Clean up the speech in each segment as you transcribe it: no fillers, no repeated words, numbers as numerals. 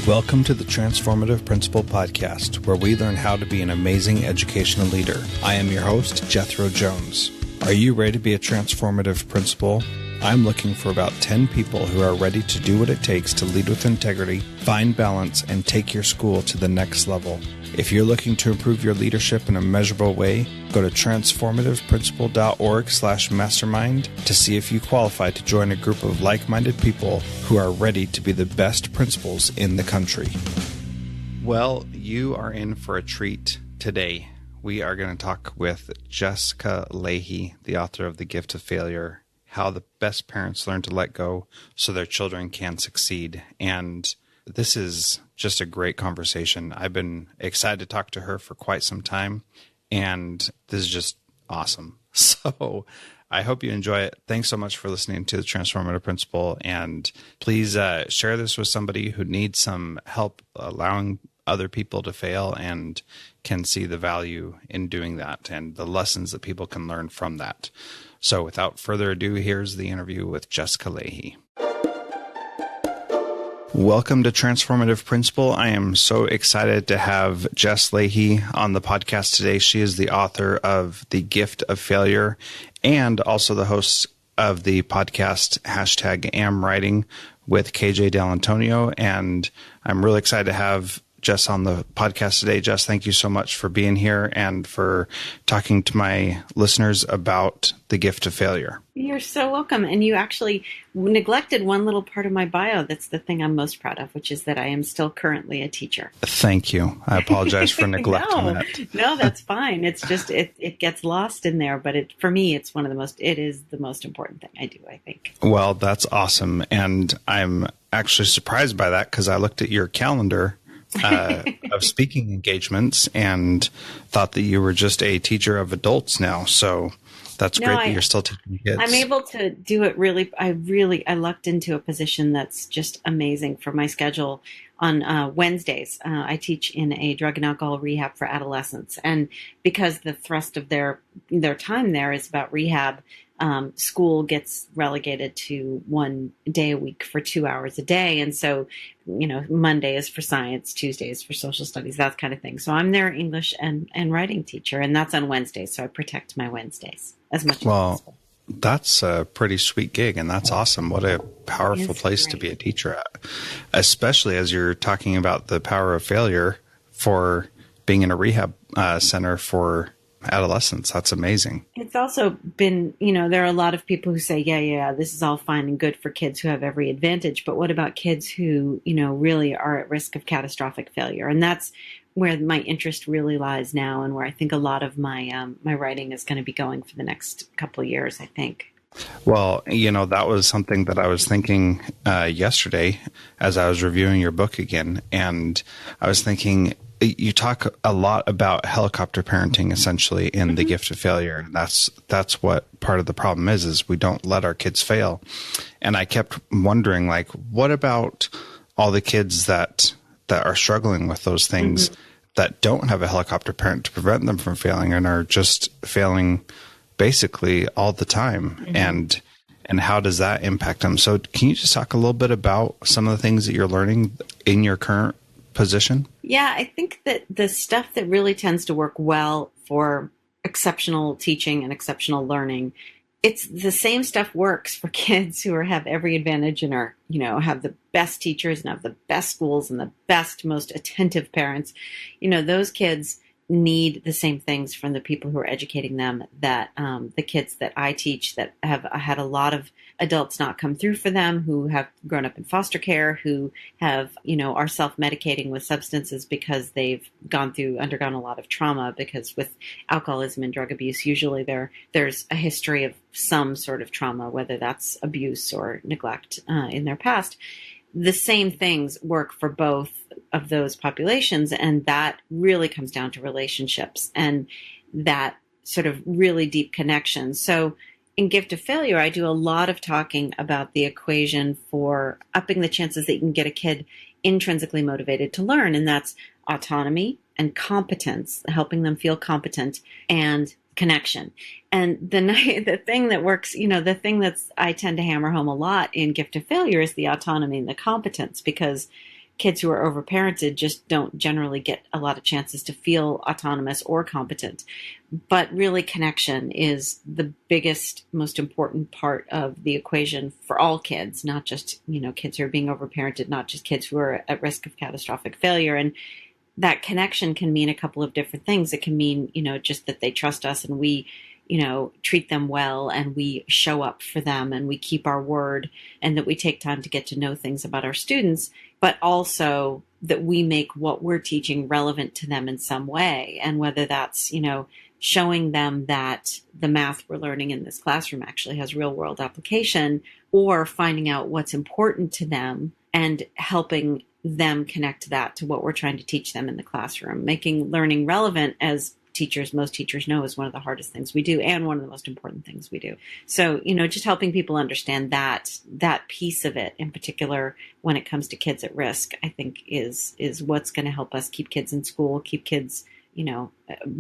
Welcome to the Transformative Principal podcast, where we learn how to be an amazing educational leader. I am your host, Jethro Jones. Are you ready to be a transformative principal? I'm looking for about 10 people who are ready to do what it takes to lead with integrity, find balance, and take your school to the next level. If you're looking to improve your leadership in a measurable way, go to transformativeprincipal.org/mastermind to see if you qualify to join a group of like-minded people who are ready to be the best principals in the country. Well, you are in for a treat today. We are going to talk with Jessica Lahey, the author of The Gift of Failure, how the best parents learn to let go so their children can succeed. And this is just a great conversation. I've been excited to talk to her for quite some time, and this is just awesome. So I hope you enjoy it. Thanks so much for listening to the Transformative Principal, and please share this with somebody who needs some help allowing other people to fail and can see the value in doing that and the lessons that people can learn from that. So without further ado, here's the interview with Jessica Lahey. Welcome to Transformative Principal. I am so excited to have Jess Lahey on the podcast today. She is the author of The Gift of Failure and also the host of the podcast #AmWriting with KJ Del Antonio. And I'm really excited to have Jess on the podcast today. Jess, thank you so much for being here and for talking to my listeners about The Gift of Failure. You're so welcome. And you actually neglected one little part of my bio. That's the thing I'm most proud of, which is that I am still currently a teacher. Thank you. I apologize for neglecting that. No, that's fine. It's just, it gets lost in there. But for me, it is the most important thing I do, I think. Well, that's awesome. And I'm actually surprised by that because I looked at your calendar of speaking engagements and thought that you were just a teacher of adults now. So that's great that you're still teaching kids. I'm able to do it I lucked into a position that's just amazing for my schedule. On Wednesdays, I teach in a drug and alcohol rehab for adolescents. And because the thrust of their time there is about rehab, school gets relegated to 1 day a week for 2 hours a day. And so, Monday is for science, Tuesday is for social studies, that kind of thing. So I'm their English and writing teacher, and that's on Wednesdays. So I protect my Wednesdays as much as possible. That's a pretty sweet gig, and that's awesome. What a powerful place to be a teacher at, especially as you're talking about the power of failure for being in a rehab center for adolescents. That's amazing. It's also been, there are a lot of people who say, yeah, this is all fine and good for kids who have every advantage. But what about kids who, really are at risk of catastrophic failure? And that's where my interest really lies now, and where I think a lot of my my writing is going to be going for the next couple of years, I think. Well, that was something that I was thinking yesterday as I was reviewing your book again. And I was thinking, you talk a lot about helicopter parenting, essentially, in The Gift of Failure. And that's what part of the problem is we don't let our kids fail. And I kept wondering, what about all the kids that are struggling with those things that don't have a helicopter parent to prevent them from failing and are just failing basically all the time? And how does that impact them? So can you just talk a little bit about some of the things that you're learning in your current position? Yeah, I think that the stuff that really tends to work well for exceptional teaching and exceptional learning, it's the same stuff works for kids who have every advantage and are, have the best teachers and have the best schools and the best, most attentive parents. Those kids need the same things from the people who are educating them that the kids that I teach that have had a lot of adults not come through for them, who have grown up in foster care, who have, are self-medicating with substances because they've undergone a lot of trauma, because with alcoholism and drug abuse, usually there's a history of some sort of trauma, whether that's abuse or neglect in their past. The same things work for both of those populations, and that really comes down to relationships and that sort of really deep connection. So in Gift of Failure, I do a lot of talking about the equation for upping the chances that you can get a kid intrinsically motivated to learn, and that's autonomy and competence, helping them feel competent, and connection. And the thing that works, the thing I tend to hammer home a lot in Gift of Failure is the autonomy and the competence, because kids who are overparented just don't generally get a lot of chances to feel autonomous or competent. But really, connection is the biggest, most important part of the equation for all kids, not just, kids who are being overparented, not just kids who are at risk of catastrophic failure. And that connection can mean a couple of different things. It can mean, just that they trust us and we, treat them well and we show up for them and we keep our word and that we take time to get to know things about our students, but also that we make what we're teaching relevant to them in some way. And whether that's, showing them that the math we're learning in this classroom actually has real world application, or finding out what's important to them and helping them connect that to what we're trying to teach them in the classroom. Making learning relevant, as most teachers know, is one of the hardest things we do and one of the most important things we do. So, just helping people understand that piece of it in particular when it comes to kids at risk, I think is what's going to help us keep kids in school, keep kids,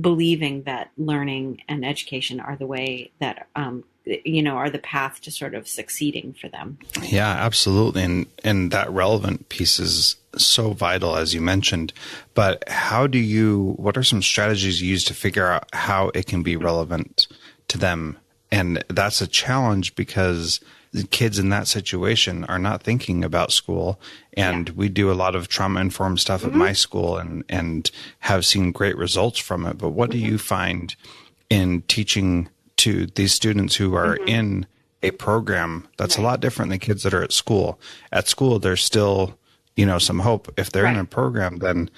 believing that learning and education are the way that, are the path to sort of succeeding for them. Yeah, absolutely. And that relevant piece is so vital, as you mentioned. But what are some strategies you use to figure out how it can be relevant to them? And that's a challenge because the kids in that situation are not thinking about school. And we do a lot of trauma-informed stuff at my school and have seen great results from it. But what do you find in teaching to these students who are in a program that's a lot different than kids that are at school? At school, there's still, some hope. If they're in a program, then,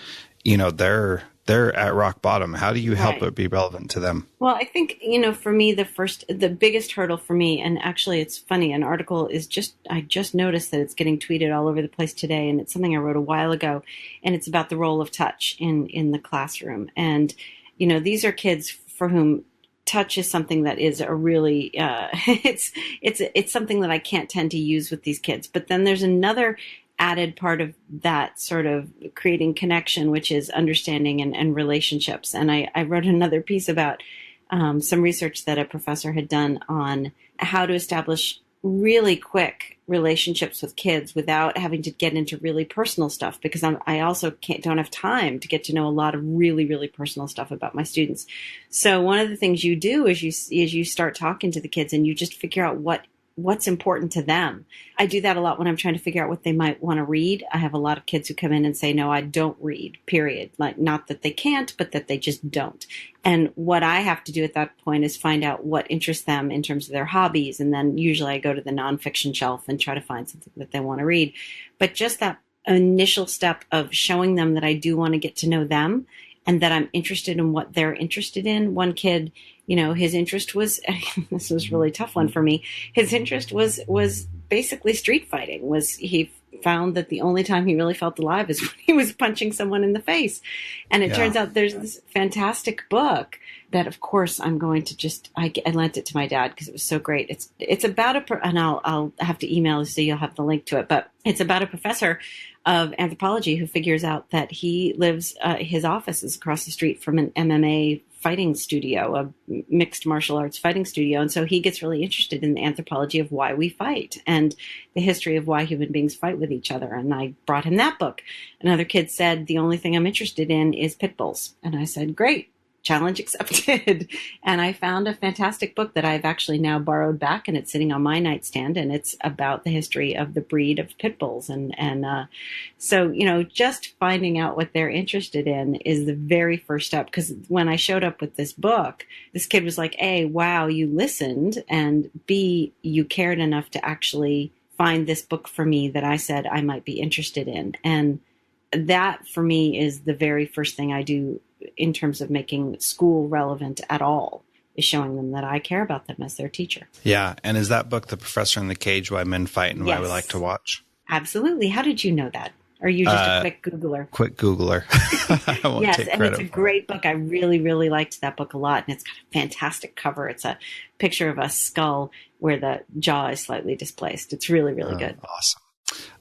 they're at rock bottom. How do you help it be relevant to them? Well, I think, for me, the biggest hurdle for me, and actually it's funny, an article is I just noticed that it's getting tweeted all over the place today, and it's something I wrote a while ago, and it's about the role of touch in the classroom. And, these are kids for whom touch is something that is a really, it's something that I can't tend to use with these kids. But then there's another added part of that sort of creating connection, which is understanding and relationships. And I wrote another piece about some research that a professor had done on how to establish really quick relationships with kids without having to get into really personal stuff, because I also don't have time to get to know a lot of really, really personal stuff about my students. So one of the things you do is you start talking to the kids and you just figure out what's important to them. I do that a lot when I'm trying to figure out what they might want to read. I have a lot of kids who come in and say, no, I don't read, period. Like, not that they can't, but that they just don't. And what I have to do at that point is find out what interests them in terms of their hobbies. And then usually I go to the nonfiction shelf and try to find something that they want to read. But just that initial step of showing them that I do want to get to know them and that I'm interested in what they're interested in. One kid, his interest was, this was a really tough one for me. His interest was basically street fighting. He found that the only time he really felt alive is when he was punching someone in the face. And it turns out there's this fantastic book that, of course, I'm going to I lent it to my dad because it was so great. It's about and I'll have to email you so you'll have the link to it, but it's about a professor of anthropology who figures out that he lives, his office is across the street from an MMA fighting studio, a mixed martial arts fighting studio. And so he gets really interested in the anthropology of why we fight and the history of why human beings fight with each other. And I brought him that book. Another kid said, the only thing I'm interested in is pit bulls. And I said, great. Challenge accepted. And I found a fantastic book that I've actually now borrowed back, and it's sitting on my nightstand, and it's about the history of the breed of pit bulls. So, just finding out what they're interested in is the very first step. Because when I showed up with this book, this kid was like, A, wow, you listened, and B, you cared enough to actually find this book for me that I said I might be interested in. And that for me is the very first thing I do in terms of making school relevant at all, is showing them that I care about them as their teacher. Yeah. And is that book, The Professor in the Cage, Why Men Fight and Why We Like to Watch? Absolutely. How did you know that? Are you just a quick Googler? Quick Googler. I won't yes, take and credit it's a great book. I really, really liked that book a lot. And it's got a fantastic cover. It's a picture of a skull where the jaw is slightly displaced. It's really, really good. Awesome.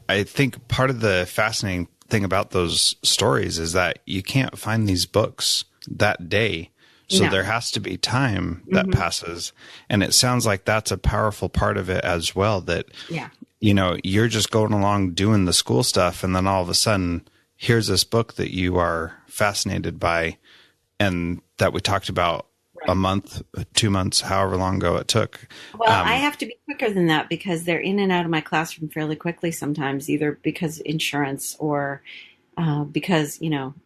I think part of the fascinating thing about those stories is that you can't find these books that day. So there has to be time that passes. And it sounds like that's a powerful part of it as well, that you're just going along doing the school stuff. And then all of a sudden, here's this book that you are fascinated by and that we talked about a month, 2 months, however long ago it took. Well, I have to be quicker than that because they're in and out of my classroom fairly quickly sometimes, either because insurance or because,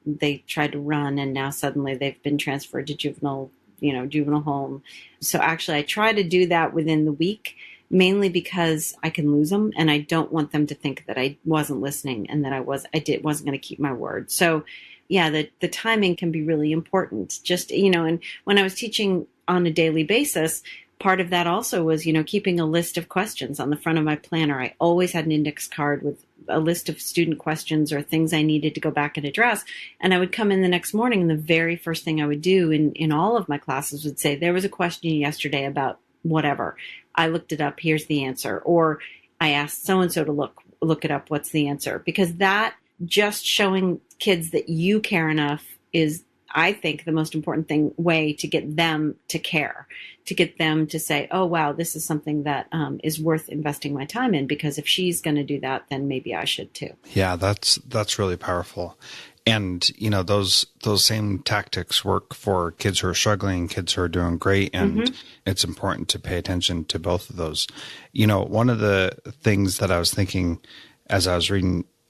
they tried to run and now suddenly they've been transferred to juvenile home. So actually I try to do that within the week, mainly because I can lose them and I don't want them to think that I wasn't listening and that wasn't going to keep my word. So yeah, the timing can be really important. Just, and when I was teaching on a daily basis, part of that also was, keeping a list of questions on the front of my planner. I always had an index card with a list of student questions or things I needed to go back and address. And I would come in the next morning and the very first thing I would do in all of my classes would say, there was a question yesterday about whatever. I looked it up. Here's the answer. Or I asked so-and-so to look it up. What's the answer? Because that just showing kids that you care enough is, I think, the most important way to get them to care, to get them to say, oh, wow, this is something that is worth investing my time in, because if she's going to do that, then maybe I should too. Yeah, that's really powerful. And, those same tactics work for kids who are struggling, kids who are doing great. And it's important to pay attention to both of those. One of the things that I was thinking as I was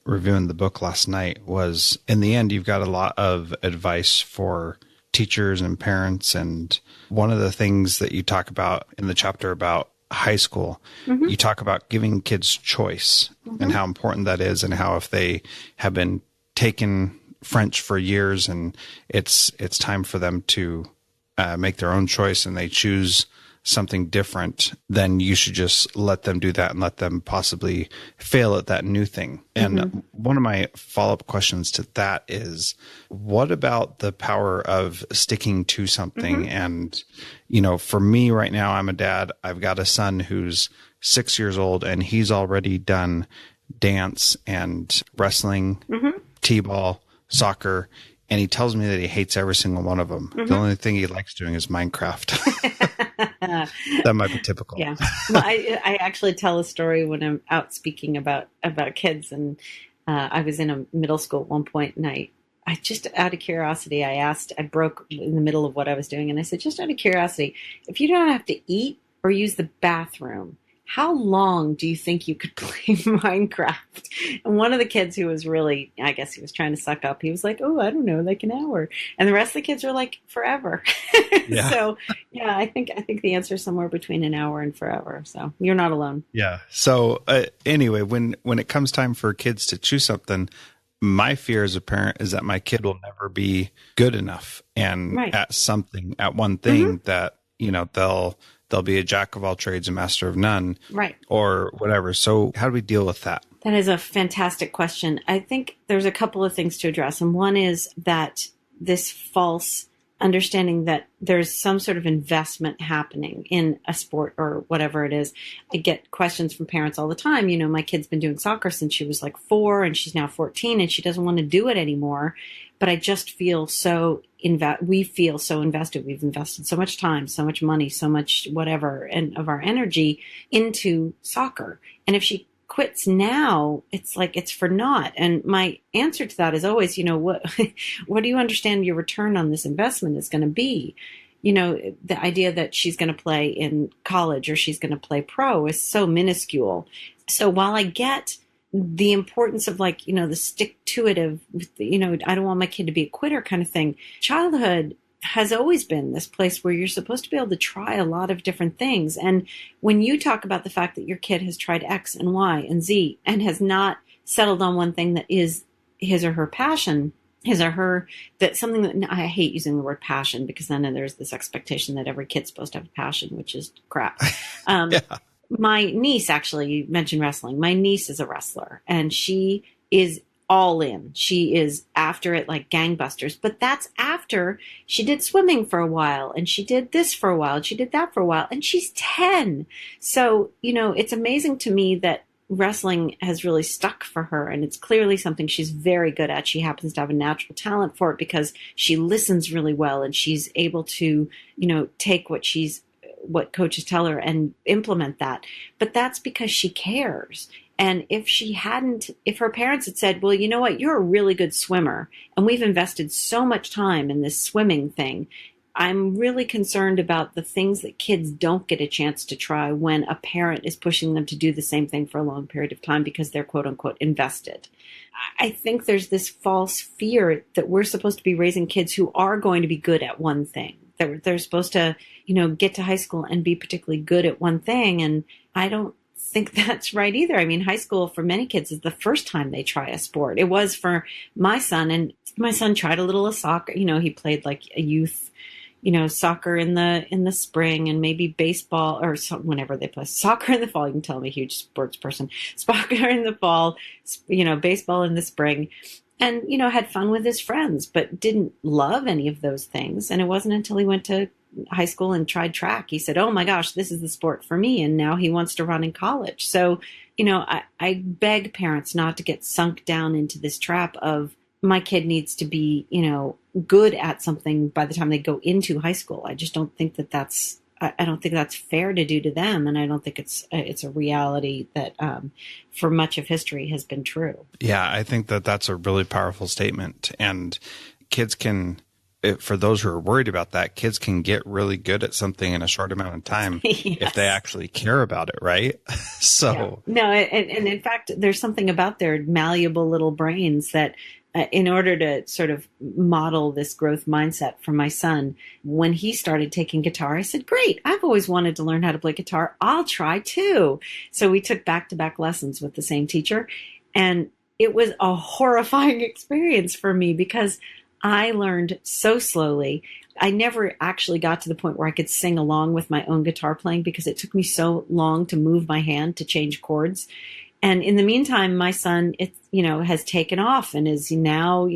reviewing the book last night was, in the end, you've got a lot of advice for teachers and parents. And one of the things that you talk about in the chapter about high school, you talk about giving kids choice and how important that is, and how if they have been taking French for years and it's time for them to make their own choice and they choose something different, then you should just let them do that and let them possibly fail at that new thing. And one of my follow-up questions to that is, what about the power of sticking to something? And, for me right now, I'm a dad. I've got a son who's 6 years old and he's already done dance and wrestling, t-ball, soccer, and he tells me that he hates every single one of them. The only thing he likes doing is Minecraft. That might be typical. Yeah. Well, I actually tell a story when I'm out speaking about kids. And I was in a middle school at one point, and I just, out of curiosity, I broke in the middle of what I was doing. And I said, just out of curiosity, if you don't have to eat or use the bathroom, how long do you think you could play Minecraft? And one of the kids, who was really, I guess he was trying to suck up, he was like, oh, I don't know, like an hour. And the rest of the kids were like, forever. Yeah. So yeah, I think the answer is somewhere between an hour and forever. So you're not alone. Yeah. So anyway, when it comes time for kids to choose something, my fear as a parent is that my kid will never be good enough and at one thing that, they'll be a jack of all trades, a master of none, right? Or whatever. So how do we deal with that? That is a fantastic question. I think there's a couple of things to address. And one is that this false understanding that there's some sort of investment happening in a sport or whatever it is. I get questions from parents all the time. My kid's been doing soccer since she was like 4 and she's now 14 and she doesn't want to do it anymore. But I just feel we feel so invested. We've invested so much time, so much money, so much whatever, and of our energy into soccer. And if she quits now, it's like it's for naught. And my answer to that is always, what do you understand your return on this investment is going to be? The idea that she's going to play in college or she's going to play pro is so minuscule. So while I get the importance of the stick to it of, I don't want my kid to be a quitter kind of thing, childhood has always been this place where you're supposed to be able to try a lot of different things. And when you talk about the fact that your kid has tried X and Y and Z and has not settled on one thing that is his or her passion, that something that, I hate using the word passion because then there's this expectation that every kid's supposed to have a passion, which is crap. Yeah. My niece, actually, you mentioned wrestling. My niece is a wrestler and she is all in. She is after it like gangbusters, but that's after she did swimming for a while and she did this for a while and she did that for a while and she's 10. So, it's amazing to me that wrestling has really stuck for her and it's clearly something she's very good at. She happens to have a natural talent for it because she listens really well and she's able to, take what she's what coaches tell her and implement that. But that's because she cares. And if her parents had said, well, you know what, you're a really good swimmer, and we've invested so much time in this swimming thing, I'm really concerned about the things that kids don't get a chance to try when a parent is pushing them to do the same thing for a long period of time because they're quote unquote invested. I think there's this false fear that we're supposed to be raising kids who are going to be good at one thing. They're supposed to, get to high school and be particularly good at one thing. And I don't think that's right either. I mean, high school for many kids is the first time they try a sport. It was for my son, and my son tried a little of soccer. He played like a youth soccer in the spring, and maybe baseball or whenever they play soccer in the fall. You can tell I'm a huge sports person. Soccer in the fall, baseball in the spring, and, had fun with his friends, but didn't love any of those things. And it wasn't until he went to high school and tried track, he said, oh my gosh, this is the sport for me. And now he wants to run in college. So, I beg parents not to get sunk down into this trap of, my kid needs to be, good at something by the time they go into high school. I just don't think I don't think that's fair to do to them. And I don't think it's a reality that for much of history has been true. Yeah, I think that's a really powerful statement. And kids for those who are worried about that, kids can get really good at something in a short amount of time yes. if they actually care about it, right? So yeah. No, and in fact, there's something about their malleable little brains that in order to sort of model this growth mindset for my son, when he started taking guitar, I said, great, I've always wanted to learn how to play guitar. I'll try too. So we took back-to-back lessons with the same teacher. And it was a horrifying experience for me because I learned so slowly. I never actually got to the point where I could sing along with my own guitar playing because it took me so long to move my hand to change chords. And in the meantime, my son, has taken off and is now,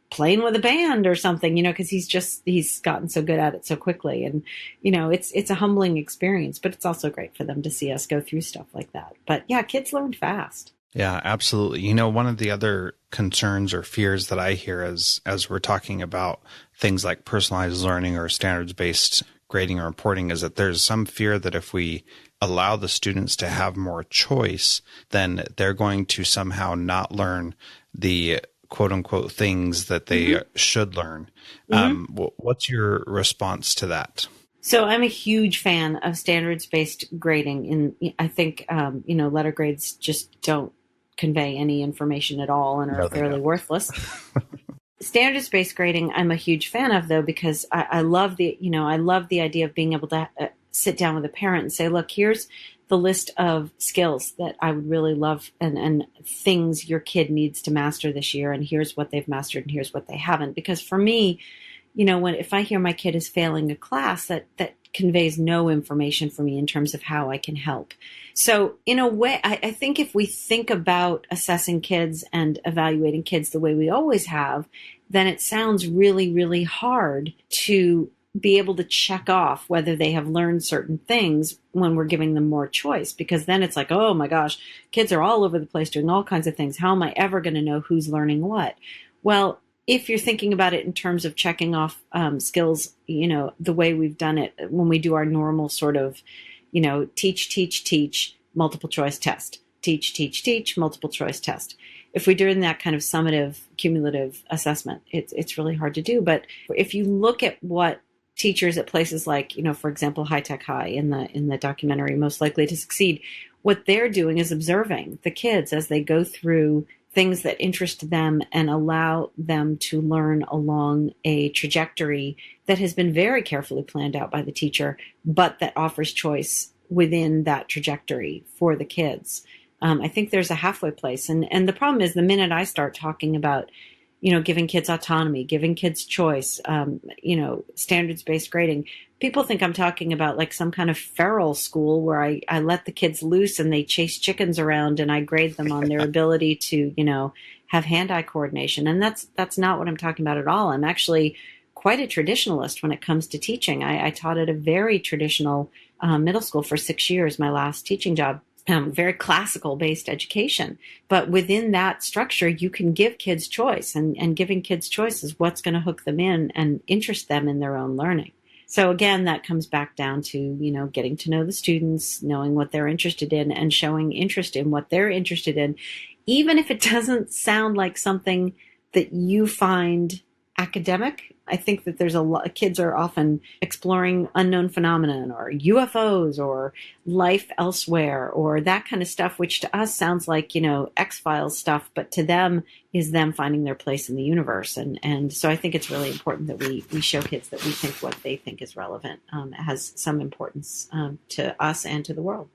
playing with a band or something, because he's gotten so good at it so quickly. And, it's a humbling experience, but it's also great for them to see us go through stuff like that. But yeah, kids learn fast. Yeah, absolutely. One of the other concerns or fears that I hear as we're talking about things like personalized learning or standards-based grading or reporting is that there's some fear that if we allow the students to have more choice, then they're going to somehow not learn the quote unquote things that they should learn. What's your response to that? So I'm a huge fan of standards-based grading. And I think, letter grades just don't convey any information at all and are fairly worthless. Standards-based grading, I'm a huge fan of, though, because I love the idea of being able to sit down with a parent and say, look, here's the list of skills that I would really love and things your kid needs to master this year. And here's what they've mastered and here's what they haven't. Because for me, if I hear my kid is failing a class, that conveys no information for me in terms of how I can help. So in a way, I think if we think about assessing kids and evaluating kids the way we always have, then it sounds really, really hard to be able to check off whether they have learned certain things when we're giving them more choice, because then it's like, oh my gosh, kids are all over the place doing all kinds of things. How am I ever going to know who's learning what? Well, if you're thinking about it in terms of checking off skills, the way we've done it when we do our normal sort of, teach, multiple choice test, teach, multiple choice test. If we're doing that kind of summative, cumulative assessment, it's really hard to do. But if you look at what teachers at places like, for example, High Tech High in the documentary Most Likely to Succeed, what they're doing is observing the kids as they go through things that interest them and allow them to learn along a trajectory that has been very carefully planned out by the teacher, but that offers choice within that trajectory for the kids. I think there's a halfway place. And the problem is the minute I start talking about, giving kids autonomy, giving kids choice, standards-based grading, people think I'm talking about like some kind of feral school where I let the kids loose and they chase chickens around and I grade them on their ability to, have hand-eye coordination. And that's not what I'm talking about at all. I'm actually quite a traditionalist when it comes to teaching. I taught at a very traditional middle school for 6 years, my last teaching job. Very classical based education. But within that structure, you can give kids choice, and giving kids choice is what's going to hook them in and interest them in their own learning. So again, that comes back down to, getting to know the students, knowing what they're interested in, and showing interest in what they're interested in, even if it doesn't sound like something that you find academic. I think that there's a lot, kids are often exploring unknown phenomenon or UFOs or life elsewhere or that kind of stuff, which to us sounds like, X-Files stuff, but to them is them finding their place in the universe. And so I think it's really important that we show kids that we think what they think is relevant has some importance to us and to the world.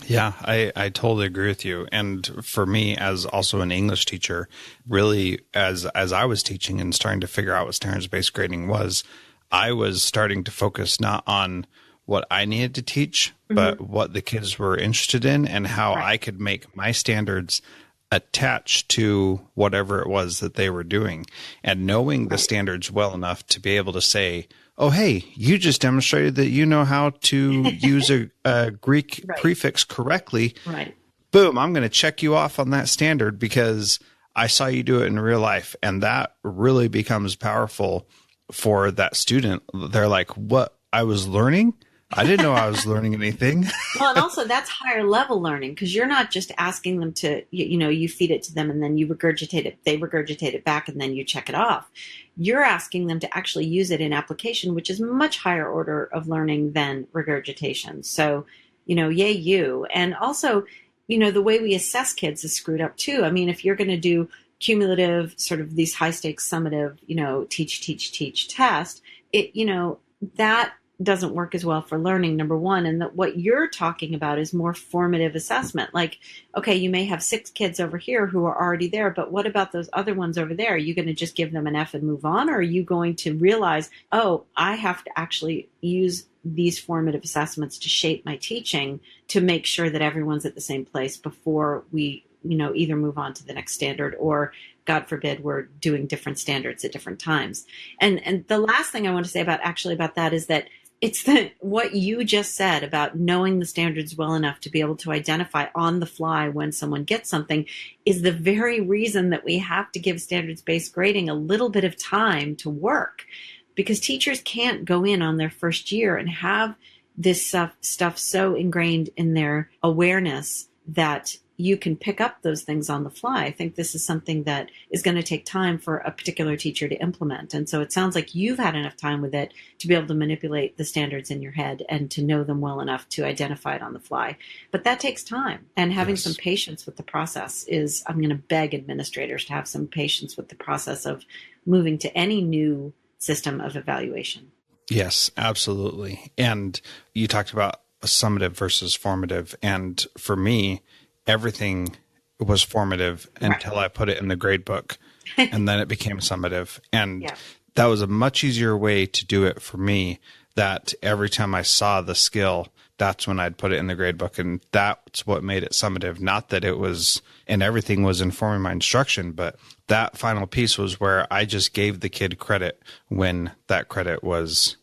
Yeah, I totally agree with you. And for me, as also an English teacher, really, as I was teaching and starting to figure out what standards-based grading was, I was starting to focus not on what I needed to teach, but what the kids were interested in and how I could make my standards attached to whatever it was that they were doing. And knowing the standards well enough to be able to say, oh, hey, you just demonstrated that you know how to use a Greek prefix correctly. Right. Boom, I'm going to check you off on that standard because I saw you do it in real life. And that really becomes powerful for that student. They're like, what? I was learning? I didn't know I was learning anything. Well, and also that's higher level learning because you're not just asking them to, you feed it to them and then you regurgitate it. They regurgitate it back and then you check it off. You're asking them to actually use it in application, which is much higher order of learning than regurgitation. So, yay you. And also, the way we assess kids is screwed up too. I mean, if you're going to do cumulative sort of these high stakes summative, teach test, that doesn't work as well for learning, number one. And that what you're talking about is more formative assessment. Like, okay, you may have 6 kids over here who are already there, but what about those other ones over there? Are you going to just give them an F and move on? Or are you going to realize, oh, I have to actually use these formative assessments to shape my teaching to make sure that everyone's at the same place before we, either move on to the next standard or, God forbid, we're doing different standards at different times. And the last thing I want to say about that is that it's what you just said about knowing the standards well enough to be able to identify on the fly when someone gets something is the very reason that we have to give standards-based grading a little bit of time to work, because teachers can't go in on their first year and have this stuff so ingrained in their awareness that you can pick up those things on the fly. I think this is something that is going to take time for a particular teacher to implement. And so it sounds like you've had enough time with it to be able to manipulate the standards in your head and to know them well enough to identify it on the fly. But that takes time. And having some patience with the process is, I'm going to beg administrators to have some patience with the process of moving to any new system of evaluation. Yes, absolutely. And you talked about summative versus formative. And for me, everything was formative until I put it in the grade book, and then it became summative. And that was a much easier way to do it for me, that every time I saw the skill, that's when I'd put it in the grade book. And that's what made it summative. Not that it was, and everything was informing my instruction, but that final piece was where I just gave the kid credit when that credit was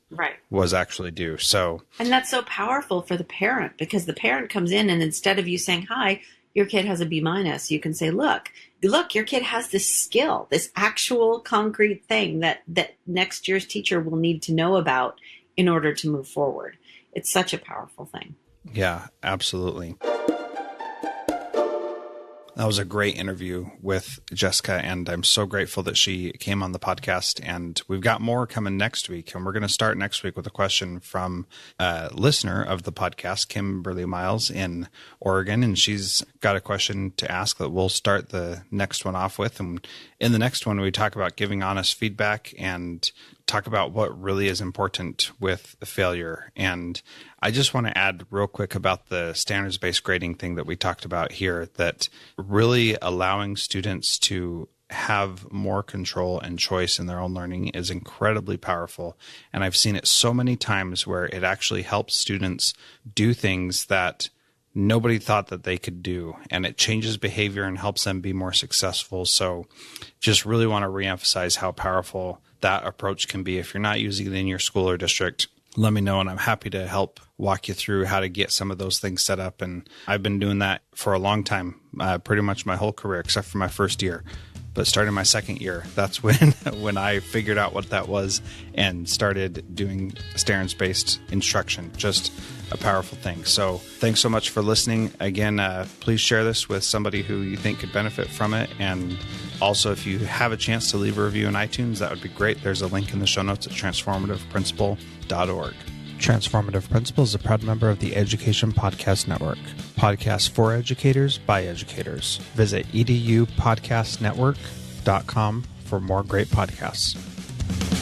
actually due. So, and that's so powerful for the parent, because the parent comes in and instead of you saying, hi, your kid has a B-, you can say, look, your kid has this skill, this actual concrete thing that next year's teacher will need to know about in order to move forward. It's such a powerful thing. Yeah, absolutely. That was a great interview with Jessica, and I'm so grateful that she came on the podcast. And we've got more coming next week. And we're going to start next week with a question from a listener of the podcast, Kimberly Miles in Oregon. And she's got a question to ask that we'll start the next one off with. And in the next one, we talk about giving honest feedback and talk about what really is important with failure. And I just want to add real quick about the standards-based grading thing that we talked about here, that really allowing students to have more control and choice in their own learning is incredibly powerful. And I've seen it so many times where it actually helps students do things that nobody thought that they could do, and it changes behavior and helps them be more successful. So just really want to reemphasize how powerful that approach can be. If you're not using it in your school or district, let me know, and I'm happy to help walk you through how to get some of those things set up. And I've been doing that for a long time, pretty much my whole career, except for my first year. but starting my second year, that's when I figured out what that was and started doing Starrance-based instruction. Just a powerful thing. So thanks so much for listening. Again, please share this with somebody who you think could benefit from it. And also, if you have a chance to leave a review in iTunes, that would be great. There's a link in the show notes at transformativeprincipal.org. Transformative Principal is a proud member of the Education Podcast Network. Podcasts for educators by educators. Visit edupodcastnetwork.com for more great podcasts.